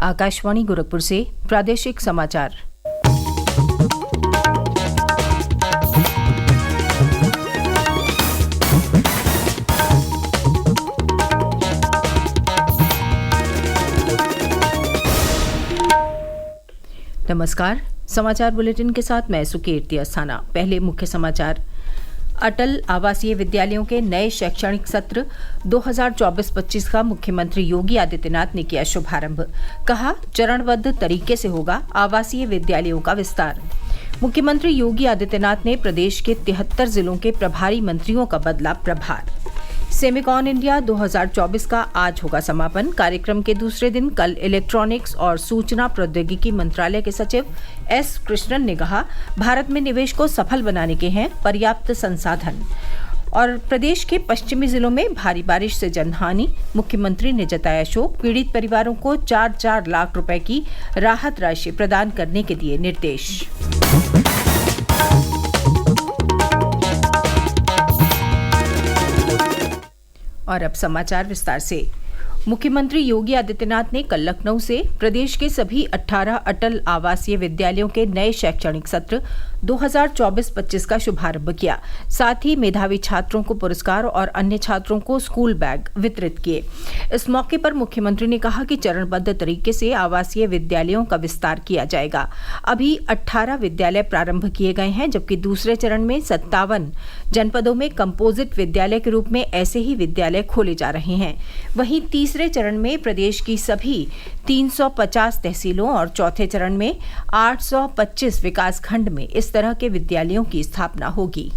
आकाशवाणी गोरखपुर से प्रादेशिक समाचार। नमस्कार, समाचार बुलेटिन के साथ मैं सुकीर्ति अस्थाना। पहले मुख्य समाचार। अटल आवासीय विद्यालयों के नए शैक्षणिक सत्र 2024-25 का मुख्यमंत्री योगी आदित्यनाथ ने किया शुभारंभ। कहा, चरणबद्ध तरीके से होगा आवासीय विद्यालयों का विस्तार। मुख्यमंत्री योगी आदित्यनाथ ने प्रदेश के 73 जिलों के प्रभारी मंत्रियों का बदला प्रभार। सेमिकॉन इंडिया 2024 का आज होगा समापन। कार्यक्रम के दूसरे दिन कल इलेक्ट्रॉनिक्स और सूचना प्रौद्योगिकी मंत्रालय के सचिव एस कृष्णन ने कहा, भारत में निवेश को सफल बनाने के हैं पर्याप्त संसाधन। और प्रदेश के पश्चिमी जिलों में भारी बारिश से जनहानि, मुख्यमंत्री ने जताया शोक। पीड़ित परिवारों को 4-4 लाख रुपए की राहत राशि प्रदान करने के दिए निर्देश। और अब समाचार विस्तार से। मुख्यमंत्री योगी आदित्यनाथ ने कल लखनऊ से प्रदेश के सभी 18 अटल आवासीय विद्यालयों के नए शैक्षणिक सत्र 2024-25 का शुभारंभ किया। साथ ही मेधावी छात्रों को पुरस्कार और अन्य छात्रों को स्कूल बैग वितरित किए। इस मौके पर मुख्यमंत्री ने कहा कि चरणबद्ध तरीके से आवासीय विद्यालयों का विस्तार किया जाएगा। अभी 18 विद्यालय प्रारंभ किए गए हैं, जबकि दूसरे चरण में 57 जनपदों में कंपोजिट विद्यालय के रूप में ऐसे ही विद्यालय खोले जा रहे हैं। वहीं तीसरे चरण में प्रदेश की सभी 350 तहसीलों और चौथे चरण में 825 विकास खंड में इस तरह के विद्यालयों की स्थापना होगी।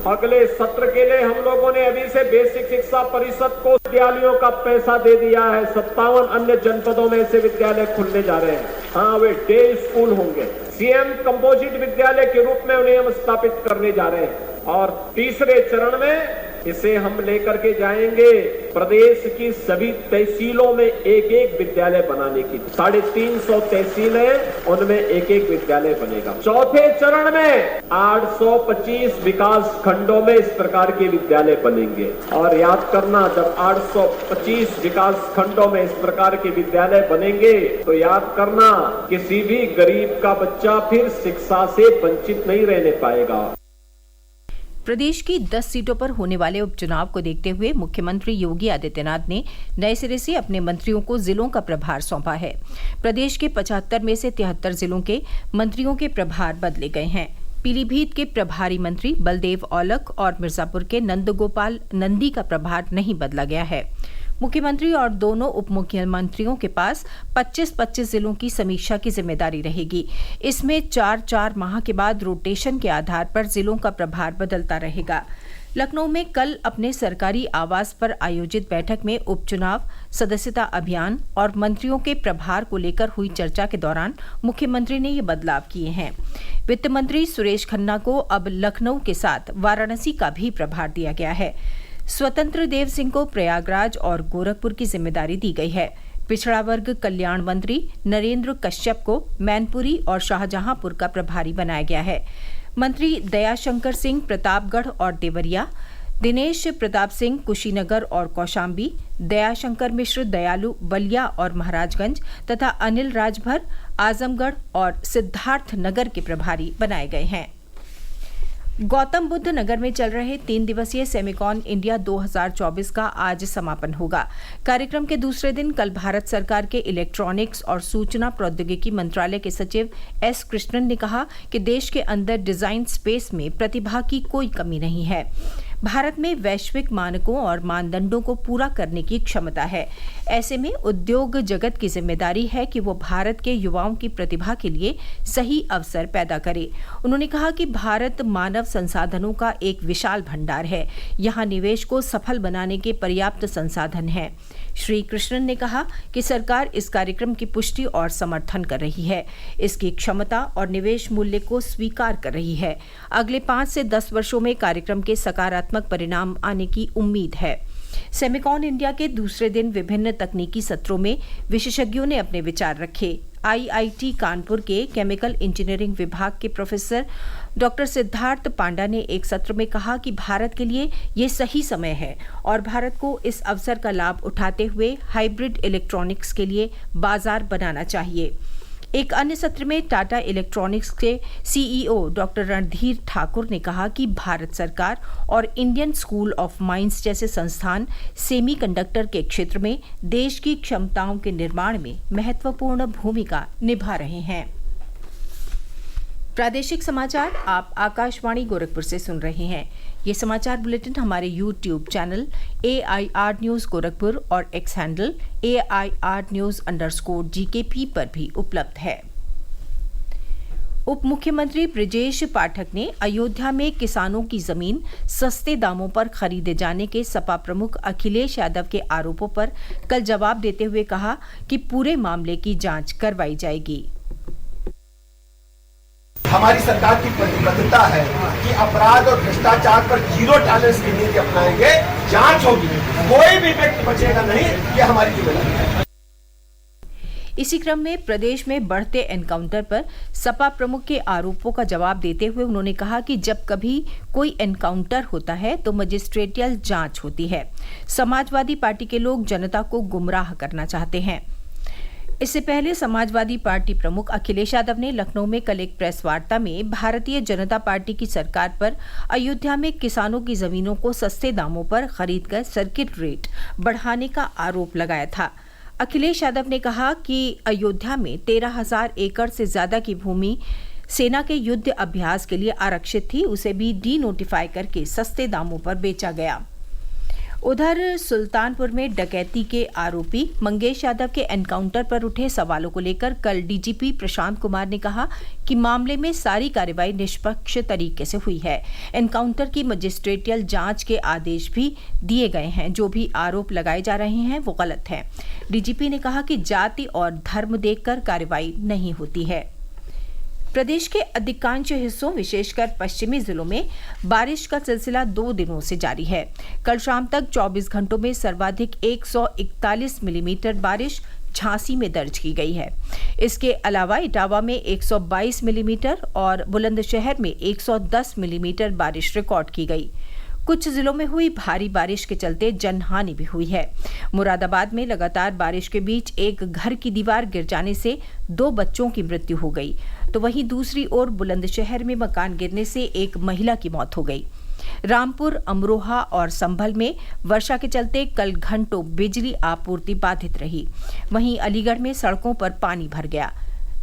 अगले सत्र के लिए हम लोगों ने अभी से बेसिक शिक्षा परिषद को विद्यालयों का पैसा दे दिया है। 57 अन्य जनपदों में ऐसे विद्यालय खुलने जा रहे हैं। हाँ, वे डे स्कूल होंगे। सीएम कंपोजिट विद्यालय के रूप में उन्हें हम स्थापित करने जा रहे हैं। और तीसरे चरण में इसे हम लेकर के जाएंगे प्रदेश की सभी तहसीलों में एक एक विद्यालय बनाने की। 350 तहसीलें, उनमें एक एक विद्यालय बनेगा। चौथे चरण में 825 विकास खंडों में इस प्रकार के विद्यालय बनेंगे। और याद करना, जब 825 विकास खंडों में इस प्रकार के विद्यालय बनेंगे तो याद करना, किसी भी गरीब का बच्चा फिर शिक्षा से वंचित नहीं रहने पाएगा। प्रदेश की 10 सीटों पर होने वाले उपचुनाव को देखते हुए मुख्यमंत्री योगी आदित्यनाथ ने नए सिरे से अपने मंत्रियों को जिलों का प्रभार सौंपा है। प्रदेश के 75 में से 73 जिलों के मंत्रियों के प्रभार बदले गए हैं। पीलीभीत के प्रभारी मंत्री बलदेव औलख और मिर्जापुर के नंदगोपाल नंदी का प्रभार नहीं बदला गया है। मुख्यमंत्री और दोनों उप मुख्यमंत्रियों के पास 25-25 जिलों की समीक्षा की जिम्मेदारी रहेगी। इसमें 4-4 माह के बाद रोटेशन के आधार पर जिलों का प्रभार बदलता रहेगा। लखनऊ में कल अपने सरकारी आवास पर आयोजित बैठक में उपचुनाव, सदस्यता अभियान और मंत्रियों के प्रभार को लेकर हुई चर्चा के दौरान मुख्यमंत्री ने ये बदलाव किए हैं। वित्त मंत्री सुरेश खन्ना को अब लखनऊ के साथ वाराणसी का भी प्रभार दिया गया है। स्वतंत्र देव सिंह को प्रयागराज और गोरखपुर की जिम्मेदारी दी गई है। पिछड़ा वर्ग कल्याण मंत्री नरेंद्र कश्यप को मैनपुरी और शाहजहांपुर का प्रभारी बनाया गया है। मंत्री दयाशंकर सिंह प्रतापगढ़ और देवरिया, दिनेश प्रताप सिंह कुशीनगर और कौशाम्बी, दयाशंकर मिश्र दयालु बलिया और महाराजगंज तथा अनिल राजभर आजमगढ़ और सिद्धार्थनगर के प्रभारी बनाए गए हैं। गौतम बुद्ध नगर में चल रहे 3 दिवसीय सेमिकॉन इंडिया 2024 का आज समापन होगा। कार्यक्रम के दूसरे दिन कल भारत सरकार के इलेक्ट्रॉनिक्स और सूचना प्रौद्योगिकी मंत्रालय के सचिव एस कृष्णन ने कहा कि देश के अंदर डिजाइन स्पेस में प्रतिभा की कोई कमी नहीं है। भारत में वैश्विक मानकों और मानदंडों को पूरा करने की क्षमता है। ऐसे में उद्योग जगत की जिम्मेदारी है कि वो भारत के युवाओं की प्रतिभा के लिए सही अवसर पैदा करे। उन्होंने कहा कि भारत मानव संसाधनों का एक विशाल भंडार है। यहाँ निवेश को सफल बनाने के पर्याप्त संसाधन हैं। श्री कृष्णन ने कहा कि सरकार इस कार्यक्रम की पुष्टि और समर्थन कर रही है। इसकी क्षमता और निवेश मूल्य को स्वीकार कर रही है। अगले 5 से 10 वर्षों में कार्यक्रम के सकारात्मक परिणाम आने की उम्मीद है। सेमिकॉन इंडिया के दूसरे दिन विभिन्न तकनीकी सत्रों में विशेषज्ञों ने अपने विचार रखे। आईआईटी कानपुर के केमिकल इंजीनियरिंग विभाग के प्रोफेसर डॉक्टर सिद्धार्थ पांडा ने एक सत्र में कहा कि भारत के लिए ये सही समय है और भारत को इस अवसर का लाभ उठाते हुए हाइब्रिड इलेक्ट्रॉनिक्स के लिए बाजार बनाना चाहिए। एक अन्य सत्र में टाटा इलेक्ट्रॉनिक्स के सीईओ डॉक्टर रणधीर ठाकुर ने कहा कि भारत सरकार और इंडियन स्कूल ऑफ माइंस जैसे संस्थान सेमीकंडक्टर के क्षेत्र में देश की क्षमताओं के निर्माण में महत्वपूर्ण भूमिका निभा रहे हैं। प्रादेशिक समाचार आप आकाशवाणी गोरखपुर से सुन रहे हैं। ये समाचार बुलेटिन हमारे YouTube channel AIR news Gorakhpur और एक्स हैंडल AIR_GKP पर भी उपलब्ध है। उप मुख्यमंत्री ब्रजेश पाठक ने अयोध्या में किसानों की जमीन सस्ते दामों पर खरीदे जाने के सपा प्रमुख अखिलेश यादव के आरोपों पर कल जवाब देते हुए कहा कि पूरे मामले की जांच करवाई जाएगी। हमारी सरकार की प्रतिबद्धता है कि अपराध और भ्रष्टाचार पर जीरो टॉलरेंस की नीति अपनाएंगे। जांच होगी, कोई भी व्यक्ति बचेगा नहीं, ये हमारी जिम्मेदारी है। इसी क्रम में प्रदेश में बढ़ते एनकाउंटर पर सपा प्रमुख के आरोपों का जवाब देते हुए उन्होंने कहा कि जब कभी कोई एनकाउंटर होता है तो मजिस्ट्रेटियल जांच होती है। समाजवादी पार्टी के लोग जनता को गुमराह करना चाहते हैं। इससे पहले समाजवादी पार्टी प्रमुख अखिलेश यादव ने लखनऊ में कल एक प्रेस वार्ता में भारतीय जनता पार्टी की सरकार पर अयोध्या में किसानों की जमीनों को सस्ते दामों पर खरीदकर सर्किट रेट बढ़ाने का आरोप लगाया था। अखिलेश यादव ने कहा कि अयोध्या में 13,000 एकड़ से ज्यादा की भूमि सेना के युद्ध अभ्यास के लिए आरक्षित थी, उसे भी डी नोटिफाई करके सस्ते दामों पर बेचा गया। उधर सुल्तानपुर में डकैती के आरोपी मंगेश यादव के एनकाउंटर पर उठे सवालों को लेकर कल डीजीपी प्रशांत कुमार ने कहा कि मामले में सारी कार्रवाई निष्पक्ष तरीके से हुई है। एनकाउंटर की मजिस्ट्रेटियल जांच के आदेश भी दिए गए हैं। जो भी आरोप लगाए जा रहे हैं वो गलत है। डीजीपी ने कहा कि जाति और धर्म देखकर कार्रवाई नहीं होती है। प्रदेश के अधिकांश हिस्सों विशेषकर पश्चिमी जिलों में बारिश का सिलसिला 2 दिनों से जारी है। कल शाम तक 24 घंटों में सर्वाधिक 141 मिलीमीटर बारिश झांसी में दर्ज की गई है। इसके अलावा इटावा में 122 मिलीमीटर और बुलंदशहर में 110 मिलीमीटर बारिश रिकॉर्ड की गई। कुछ जिलों में हुई भारी बारिश के चलते जनहानि भी हुई है। मुरादाबाद में लगातार बारिश के बीच एक घर की दीवार गिर जाने से 2 बच्चों की मृत्यु हो गई, तो वहीं दूसरी ओर बुलंदशहर में मकान गिरने से एक महिला की मौत हो गई। रामपुर, अमरोहा और संभल में वर्षा के चलते कल घंटों बिजली आपूर्ति बाधित रही। वहीं अलीगढ़ में सड़कों पर पानी भर गया।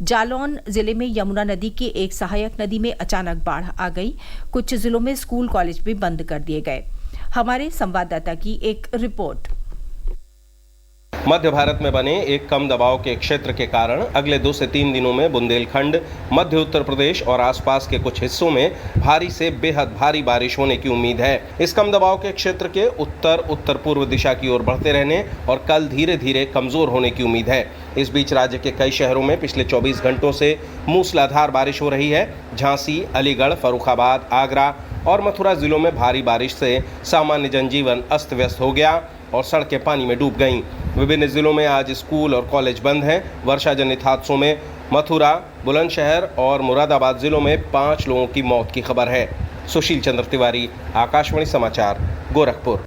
जालौन जिले में यमुना नदी की एक सहायक नदी में अचानक बाढ़ आ गई। कुछ जिलों में स्कूल कॉलेज भी बंद कर दिए गए। हमारे संवाददाता की एक रिपोर्ट। मध्य भारत में बने एक कम दबाव के क्षेत्र के कारण अगले 2 से 3 दिनों में बुंदेलखंड, मध्य उत्तर प्रदेश और आसपास के कुछ हिस्सों में भारी से बेहद भारी बारिश होने की उम्मीद है। इस कम दबाव के क्षेत्र के उत्तर पूर्व दिशा की ओर बढ़ते रहने और कल धीरे धीरे कमजोर होने की उम्मीद है। इस बीच राज्य के कई शहरों में पिछले 24 घंटों से मूसलाधार बारिश हो रही है। झांसी, अलीगढ़, फर्रुखाबाद, आगरा और मथुरा जिलों में भारी बारिश से सामान्य जनजीवन अस्त व्यस्त हो गया और सड़कें पानी में डूब गईं। विभिन्न जिलों में आज स्कूल और कॉलेज बंद हैं। वर्षा जनित हादसों में मथुरा, बुलंदशहर और मुरादाबाद जिलों में 5 लोगों की मौत की खबर है। सुशील चंद्र तिवारी, आकाशवाणी समाचार, गोरखपुर।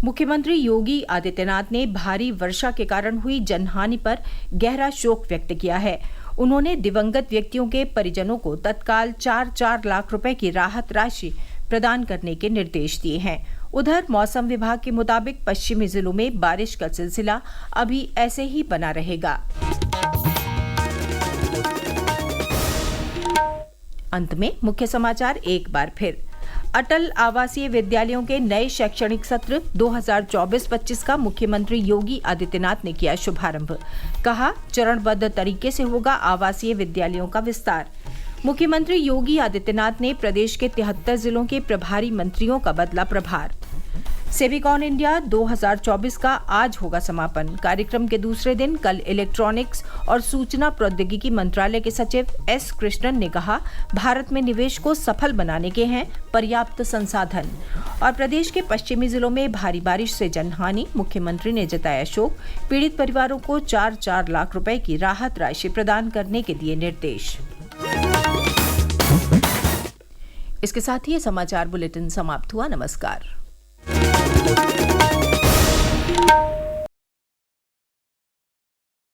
मुख्यमंत्री योगी आदित्यनाथ ने भारी वर्षा के कारण हुई जनहानि पर गहरा शोक व्यक्त किया है। उन्होंने दिवंगत व्यक्तियों के परिजनों को तत्काल 4-4 लाख रुपए की राहत राशि प्रदान करने के निर्देश दिए हैं। उधर मौसम विभाग के मुताबिक पश्चिमी जिलों में बारिश का सिलसिला अभी ऐसे ही बना रहेगा। अंत में मुख्य समाचार एक बार फिर। अटल आवासीय विद्यालयों के नए शैक्षणिक सत्र 2024-25 का मुख्यमंत्री योगी आदित्यनाथ ने किया शुभारंभ। कहा, चरणबद्ध तरीके से होगा आवासीय विद्यालयों का विस्तार। मुख्यमंत्री योगी आदित्यनाथ ने प्रदेश के 73 जिलों के प्रभारी मंत्रियों का बदला प्रभार। सेविकॉन इंडिया 2024 का आज होगा समापन। कार्यक्रम के दूसरे दिन कल इलेक्ट्रॉनिक्स और सूचना प्रौद्योगिकी मंत्रालय के सचिव एस कृष्णन ने कहा, भारत में निवेश को सफल बनाने के हैं पर्याप्त संसाधन। और प्रदेश के पश्चिमी जिलों में भारी बारिश से जनहानि, मुख्यमंत्री ने जताया शोक। पीड़ित परिवारों को 4-4 लाख रुपए की राहत राशि प्रदान करने के दिए निर्देश। इसके साथ ही ये समाचार बुलेटिन समाप्त हुआ। नमस्कार।